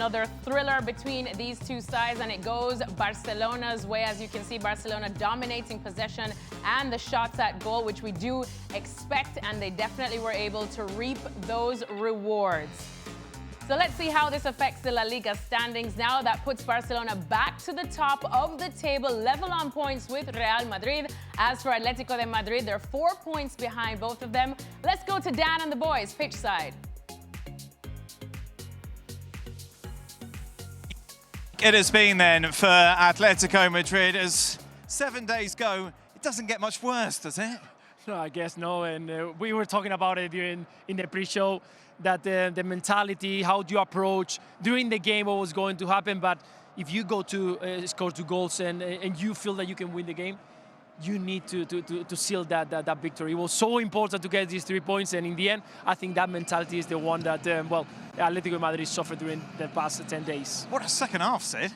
another thriller between these two sides, and it goes Barcelona's way. As you can see, Barcelona dominating possession and the shots at goal, which we do expect, and they definitely were able to reap those rewards. So let's see how this affects the LaLiga standings now. That puts Barcelona back to the top of the table, level on points with Real Madrid. As for Atletico de Madrid, they're 4 points behind both of them. Let's go to Dan and the boys, pitch side. It has been then for Atletico Madrid. As 7 days go, it doesn't get much worse, does it? No, I guess no. And we were talking about it in the pre-show, that the mentality, how do you approach during the game what was going to happen. But if you go to score 2 goals and you feel that you can win the game, you need to seal that victory. It was so important to get these 3 points, and in the end, I think that mentality is the one that, Atletico Madrid suffered during the past 10 days. What a second half, Sid.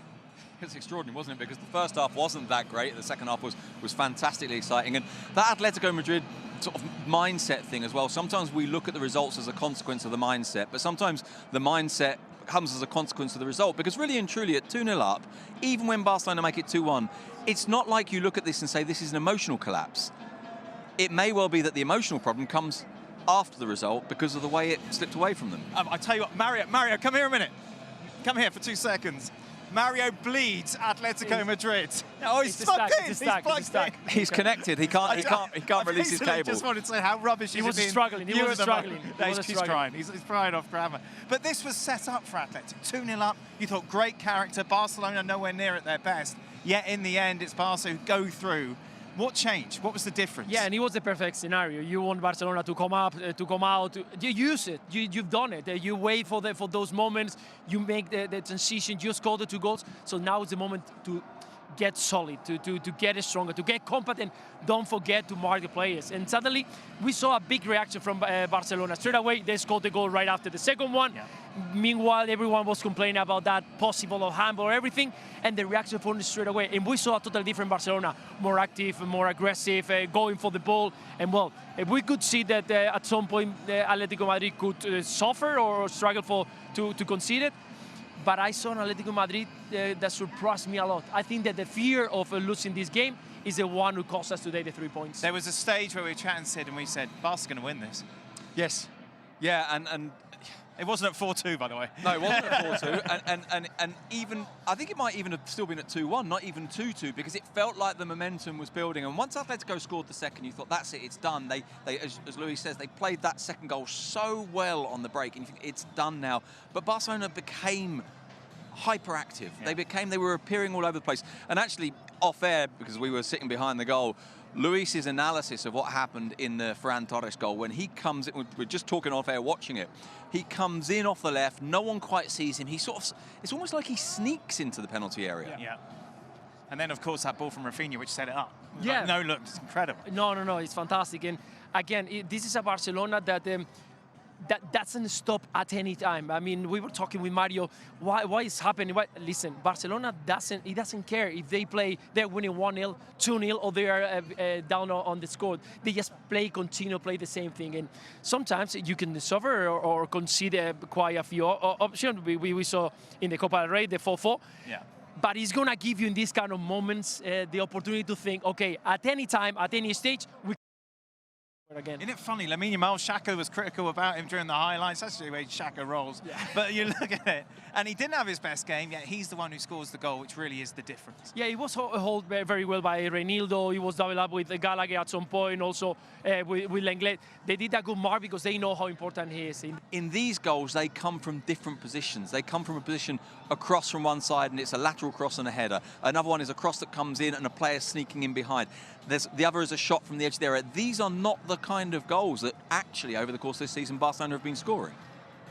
It's extraordinary, wasn't it? Because the first half wasn't that great. The second half was fantastically exciting. And that Atletico Madrid sort of mindset thing as well. Sometimes we look at the results as a consequence of the mindset, but sometimes the mindset comes as a consequence of the result. Because really and truly, at 2-0 up, even when Barcelona make it 2-1, it's not like you look at this and say this is an emotional collapse. It may well be that the emotional problem comes after the result because of the way it slipped away from them. I tell you what, Mario, come here a minute. Come here for 2 seconds. Mario bleeds Atletico Madrid. Oh, he's plugged in. He's plugged in. He's connected. He can't release his cable. I just wanted to say how rubbish he was struggling. He was struggling. He's crying. He's crying off grammar. But this was set up for Atletico. 2-0 up. You thought great character. Barcelona nowhere near at their best. Yet in the end, it's Barca who go through. What changed? What was the difference? Yeah, and it was the perfect scenario. You want Barcelona to come up, to come out. You use it. You've done it. You wait for those moments. You make the transition. You score the 2 goals. So now is the moment to get solid, to get stronger, to get competent. Don't forget to mark the players. And suddenly, we saw a big reaction from Barcelona. Straight away, they scored the goal right after the second one. Yeah. Meanwhile, everyone was complaining about that possible of handball or everything, and the reaction from straight away. And we saw a totally different Barcelona, more active, more aggressive, going for the ball. And well, we could see that at some point, Atletico Madrid could suffer or struggle to concede it. But I saw an Atletico Madrid that surprised me a lot. I think that the fear of losing this game is the one who cost us today the 3 points. There was a stage where we were chatting, Sid, and we said, Barca's going to win this. Yes. Yeah, and it wasn't at 4-2, by the way. No, it wasn't at 4-2, and even I think it might even have still been at 2-1, not even 2-2, because it felt like the momentum was building. And once Atletico scored the second, you thought that's it, it's done. They as Luis says, they played that second goal so well on the break, and you think it's done now. But Barcelona became hyperactive. Yeah. They were appearing all over the place. And actually, off air, because we were sitting behind the goal, Luis's analysis of what happened in the Ferran Torres goal, when he comes in, we're just talking off air, watching it, he comes in off the left, no one quite sees him, he sort of, it's almost like he sneaks into the penalty area. Yeah. And then, of course, that ball from Rafinha, which set it up. Yeah. Like, no, look, it's incredible. No, it's fantastic. And again, this is a Barcelona that doesn't stop at any time. I mean, we were talking with Mario, why is happening? Listen, Barcelona doesn't care if they're winning 1-0, 2-0, or they are down on the score. They just continue play the same thing. And sometimes you can suffer or concede quite a few options. We saw in the Copa del Rey, the 4-4. Yeah. But it's going to give you in these kind of moments the opportunity to think, okay, at any time, at any stage, we again. Isn't it funny? Lamine Yamal, Xhaka was critical about him during the highlights. That's the way Xhaka rolls. Yeah. But you look at it, and he didn't have his best game, yet he's the one who scores the goal, which really is the difference. Yeah, he was held very well by Reinildo. He was doubled up with Gallagher at some point, also with Lenglet. They did a good mark because they know how important he is. In these goals, they come from different positions. They come from a position across from one side, and it's a lateral cross and a header. Another one is a cross that comes in and a player sneaking in behind. The other is a shot from the edge there. These are not the kind of goals that actually, over the course of this season, Barcelona have been scoring.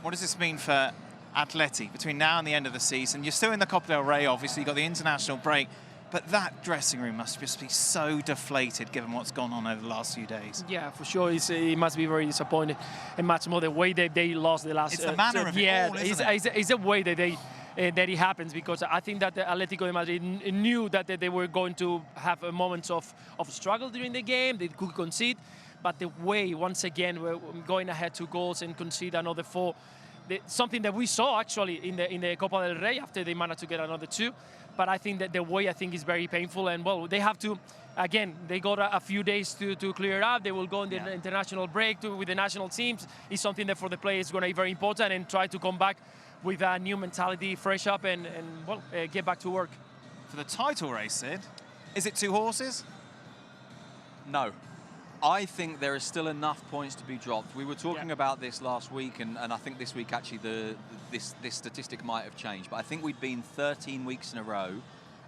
What does this mean for Atleti between now and the end of the season? You're still in the Copa del Rey, obviously. You've got the international break. But that dressing room must just be so deflated given what's gone on over the last few days. Yeah, for sure. It must be very disappointed. And much more the way that they lost the last... It's the manner of it all, isn't it? It's the way that it happens, because I think that the Atletico de Madrid knew that they were going to have moments of struggle during the game. They could concede. But the way, once again, we're going ahead 2 goals and concede another 4, something that we saw actually in the Copa del Rey after they managed to get another 2. But I think that the way is very painful, and well, they have to. Again, they got a few days to clear it up. They will go in the international break with the national teams. It's something that for the players is going to be very important, and try to come back with a new mentality, fresh up, and get back to work. For the title race, Sid, is it 2 horses? No. I think there is still enough points to be dropped. We were talking about this last week, and I think this week actually this statistic might have changed. But I think we'd been 13 weeks in a row.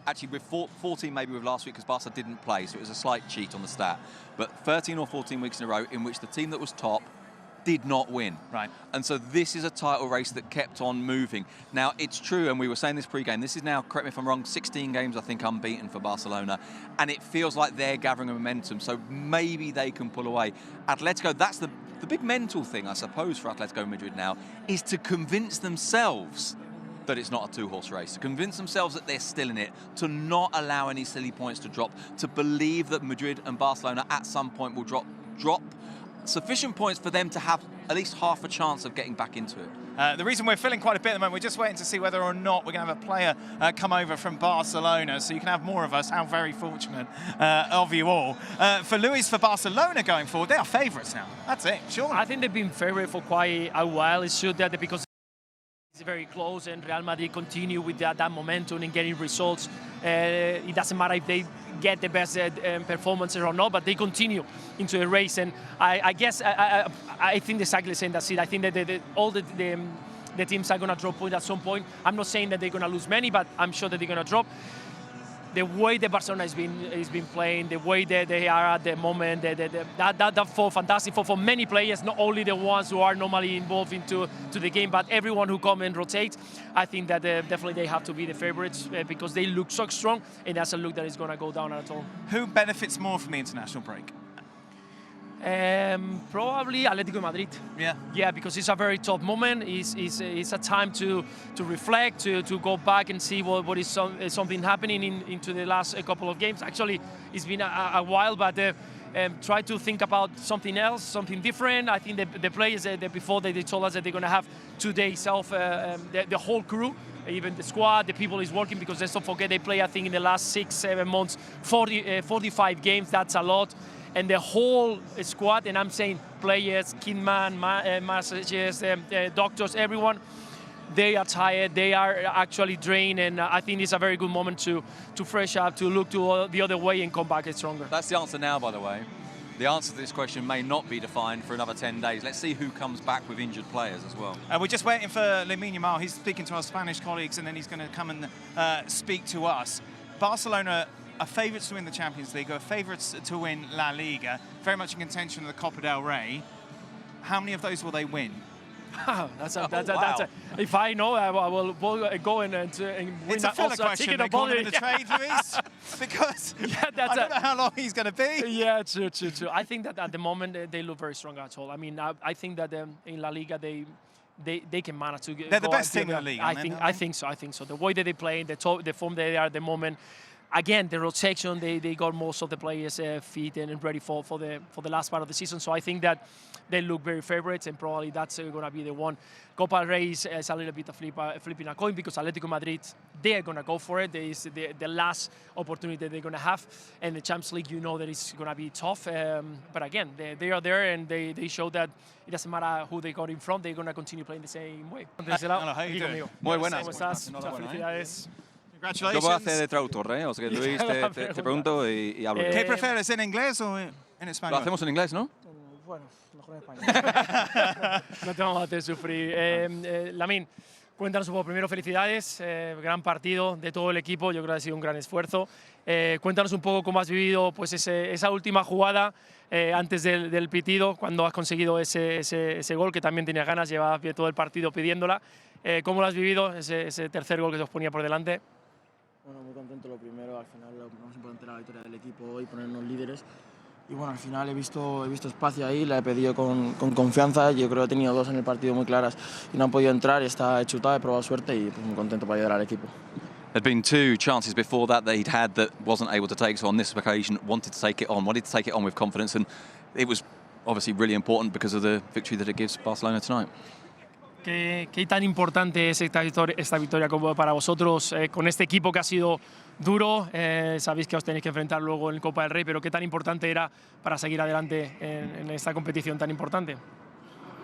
Actually, with 14 maybe with last week because Barca didn't play, so it was a slight cheat on the stat. But 13 or 14 weeks in a row in which the team that was top did not win. Right. And so this is a title race that kept on moving. Now, it's true, and we were saying this pre-game, this is now, correct me if I'm wrong, 16 games, I think, unbeaten for Barcelona. And it feels like they're gathering a momentum, so maybe they can pull away. Atletico, that's the big mental thing, I suppose, for Atletico Madrid now, is to convince themselves that it's not a 2-horse race, to convince themselves that they're still in it, to not allow any silly points to drop, to believe that Madrid and Barcelona at some point will drop sufficient points for them to have at least half a chance of getting back into it. The reason we're filling quite a bit at the moment, we're just waiting to see whether or not we're going to have a player come over from Barcelona, so you can have more of us. How very fortunate of you all. For Luis, for Barcelona going forward, they are favourites now. That's it, sure. I think they've been favourite for quite a while. It's true that because it's very close, and Real Madrid continue with that momentum and getting results. It doesn't matter if they get the best performances or not, but they continue into the race. And I guess I think exactly the same. That's it. I think that all the teams are going to drop points at some point. I'm not saying that they're going to lose many, but I'm sure that they're going to drop. The way that Barcelona has been playing, the way that they are at the moment, that for fantastic for many players, not only the ones who are normally involved into the game, but everyone who come and rotate. I think that definitely they have to be the favourites because they look so strong, and that's a look that is going to go down at all. Who benefits more from the international break? Probably Atletico Madrid. Yeah, because it's a very tough moment. It's a time to reflect, to go back and see what is something happening into the last couple of games. Actually, it's been a while, but try to think about something else, something different. I think the players before they told us that they're going to have 2 days off. The whole crew, even the squad, the people is working, because let's not forget they play, I think, in the last 6-7 months, 45 games. That's a lot. And the whole squad, and I'm saying players, Kidman, massages, doctors, everyone, they are tired, they are actually drained, and I think it's a very good moment to fresh up, to look to the other way and come back stronger. That's the answer now, by the way. The answer to this question may not be defined for another 10 days. Let's see who comes back with injured players as well. We're just waiting for Lamine Yamal. He's speaking to our Spanish colleagues, and then he's going to come and speak to us. Barcelona are favourites to win the Champions League, are favourites to win La Liga, very much in contention of the Copa del Rey. How many of those will they win? If I know, I will go and win. It's a filler question. They call him in the trade, Luis, because I don't know how long he's going to be. Yeah, true. I think that at the moment they look very strong at all. I mean, I think that in La Liga they can manage to get. They're the best team in the league. I think so. The way that they play, the form they are at the moment. Again, the rotation, they got most of the players fit and ready for the last part of the season. So I think that they look very favourites, and probably that's going to be the one. Copa del Rey is a little bit of flipping a coin, because Atletico Madrid, they are going to go for it. There is the last opportunity they're going to have. And the Champions League, you know that it's going to be tough. But again, they are there, and they show that it doesn't matter who they got in front, they're going to continue playing the same way. Hello, how are you doing? Muy buenas. ¿Cómo estás? Muchas felicidades. Congratulations. Yo voy a hacer de traductor, ¿eh? O sea que Luis te pregunto y hablo. ¿Qué prefieres, en inglés o en español? Lo hacemos en inglés, ¿no? Bueno, mejor en español. No te vamos a hacer sufrir. Lamine, cuéntanos un poco. Primero, felicidades. Gran partido de todo el equipo. Yo creo que ha sido un gran esfuerzo. Cuéntanos un poco cómo has vivido pues, esa última jugada antes del pitido, cuando has conseguido ese gol, que también tenías ganas, llevabas todo el partido pidiéndola. ¿Cómo lo has vivido, ese tercer gol que se os ponía por delante? Bueno, muy contento lo primero. Al final lo más importante era la victoria del equipo hoy, ponernos líderes. Y bueno, al final he visto espacio ahí, la he pedido con confianza. Yo creo que he tenido 2 en el partido muy claras y no han podido entrar, y está chutado, he probado suerte y pues, muy contento para ayudar al equipo. There'd been 2 chances before that he'd had that wasn't able to take, so on this occasion wanted to take it on with confidence, and it was obviously really important because of the victory that it gives Barcelona tonight. ¿Qué tan importante es esta victoria para vosotros con este equipo que ha sido duro? Sabéis que os tenéis que enfrentar luego en Copa del Rey, pero ¿qué tan importante era para seguir adelante en esta competición tan importante?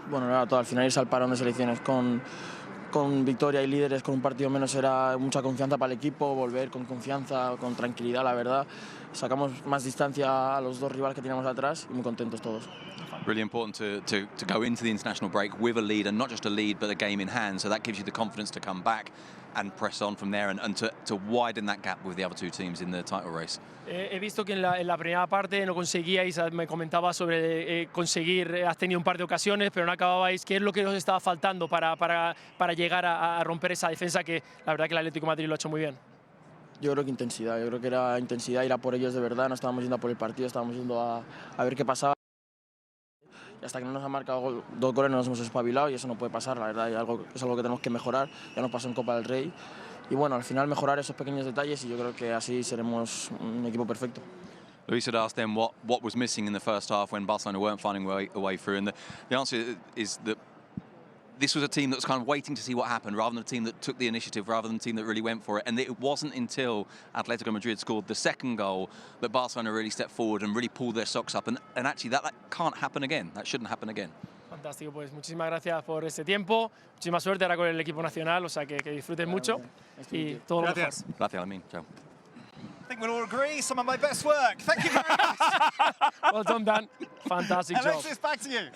Bueno, era todo. Al final irse al parón de selecciones con victoria y líderes, con un partido menos, era mucha confianza para el equipo, volver con confianza, con tranquilidad, la verdad. Sacamos más distancia a los dos rivales que teníamos atrás y muy contentos todos. Really important to go into the international break with a lead, and not just a lead but a game in hand, so that gives you the confidence to come back and press on from there and to widen that gap with the other two teams in the title race. He visto que en la primera parte no conseguíais, me comentabas sobre conseguir, has tenido un par de ocasiones, pero no acababais. ¿Qué es lo que os estaba faltando para llegar a romper esa defensa que la verdad que el Atlético de Madrid lo ha hecho muy bien? Yo creo que intensidad, yo creo que era intensidad, ir a por ellos de verdad, no estábamos yendo a por el partido, estábamos yendo a ver qué pasaba. Y hasta que no nos han marcado 2 goles no nos hemos espabilado y eso no puede pasar, la verdad, es algo que tenemos que mejorar, ya nos pasó en Copa del Rey. Y bueno, al final mejorar esos pequeños detalles y yo creo que así seremos un equipo perfecto. Luis had asked them what was missing in the first half when Barcelona weren't finding a way through, and the answer is that this was a team that was kind of waiting to see what happened rather than a team that took the initiative, rather than a team that really went for it. And it wasn't until Atletico Madrid scored the second goal that Barcelona really stepped forward and really pulled their socks up. And actually that can't happen again. That shouldn't happen again. Fantástico, pues muchísimas gracias por este tiempo. Muchísima suerte ahora con el equipo nacional, o sea que disfruten mucho. Y todo lo mejor. Gracias. Gracias, Lamine. Ciao. I think we'll all agree, some of my best work. Thank you very much. Well done, Dan. Fantastic job. Alexis, back to you.